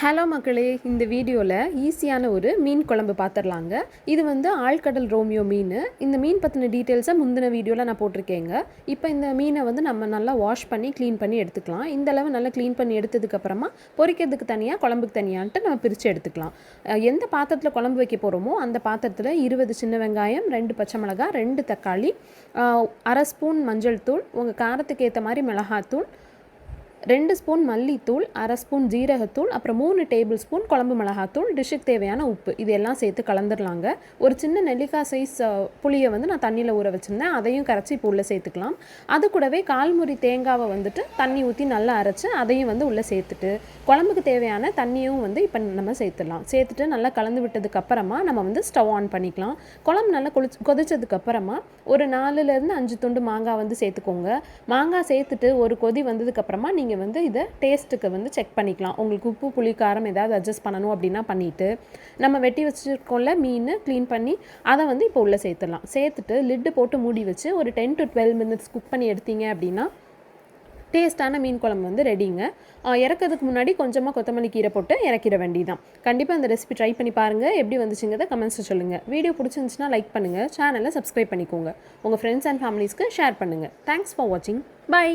Hello மக்களே, இந்த வீடியோவில் ஈஸியான ஒரு மீன் குழம்பு பார்த்துடலாங்க. இது வந்து ஆழ்கடல் ரோமியோ மீன். இந்த மீன் பற்றின டீட்டெயில்ஸை முந்தின வீடியோவில் நான் போட்டிருக்கேங்க. இப்போ இந்த மீனை வந்து நம்ம நல்லா வாஷ் பண்ணி க்ளீன் பண்ணி எடுத்துக்கலாம். இந்த அளவு நல்லா க்ளீன் பண்ணி எடுத்ததுக்கப்புறமா பொரிக்கிறதுக்கு தனியாக குழம்புக்கு தனியான்ட்டு நம்ம பிரித்து எடுத்துக்கலாம். எந்த பாத்திரத்தில் குழம்பு வைக்க போகிறோமோ அந்த பாத்திரத்தில் 20 சின்ன வெங்காயம், 2 பச்சை மிளகாய், 2 தக்காளி, 1/2 ஸ்பூன் மஞ்சள் தூள், உங்கள் காரத்துக்கு ஏற்ற மாதிரி மிளகாத்தூள், 2 ஸ்பூன் மல்லித்தூள், 1/2 ஸ்பூன் ஜீரகத்தூள், அப்புறம் 3 டேபிள் ஸ்பூன் குழம்பு மிளகாத்தூள், டிஷ்ஷுக்கு தேவையான உப்பு, இது எல்லாம் சேர்த்து கலந்துடலாங்க. ஒரு சின்ன நெல்லிக்காய் சைஸ் புளியை வந்து நான் தண்ணியில் ஊற வச்சுருந்தேன், அதையும் கரைச்சி இப்போ உள்ளே சேர்த்துக்கலாம். அது கூடவே 1/4 முறி தேங்காவை வந்துட்டு தண்ணி ஊற்றி நல்லா அரைச்சி அதையும் வந்து உள்ளே சேர்த்துட்டு குழம்புக்கு தேவையான தண்ணியும் வந்து இப்போ நம்ம சேர்த்துடலாம். சேர்த்துட்டு நல்லா கலந்து விட்டதுக்கப்புறமா நம்ம வந்து ஸ்டவ் ஆன் பண்ணிக்கலாம். குழம்பு நல்லா கொதிச்சதுக்கப்புறமா ஒரு 4லேருந்து 5 துண்டு மாங்காய் வந்து சேர்த்துக்கோங்க. மாங்காய் சேர்த்துட்டு ஒரு கொதி வந்ததுக்கப்புறமா நீங்கள் வந்து இதை டேஸ்ட்டுக்கு வந்து செக் பண்ணிக்கலாம். உங்களுக்கு உப்பு புளி காரம் ஏதாவது அட்ஜஸ்ட் பண்ணணும் அப்படின்னா பண்ணிவிட்டு நம்ம வெட்டி வச்சுருக்கோம்ல மீன் க்ளீன் பண்ணி அதை வந்து இப்போ உள்ளே சேர்த்துடலாம். சேர்த்துட்டு லிட்டு போட்டு மூடி வச்சு ஒரு 10 to 12 minutes குக் பண்ணி எடுத்தீங்க அப்படின்னா டேஸ்ட்டான மீன் குழம்பு வந்து ரெடிங்க. இறக்கிறதுக்கு முன்னாடி கொஞ்சமாக கொத்தமல்லி கீரை போட்டு இறக்கிற வேண்டியதான். கண்டிப்பாக அந்த ரெசிபி ட்ரை பண்ணி பாருங்கள். எப்படி வந்துச்சுங்கிறத கமெண்ட்ஸில் சொல்லுங்கள். வீடியோ பிடிச்சிருந்துச்சுன்னா லைக் பண்ணுங்கள், சேனலை சப்ஸ்கிரைப் பண்ணிக்கோங்க, உங்கள் ஃப்ரெண்ட்ஸ் அண்ட் ஃபேமிலிஸ்க்கு ஷேர் பண்ணுங்கள். தேங்க்ஸ் ஃபார் வாட்சிங். பை.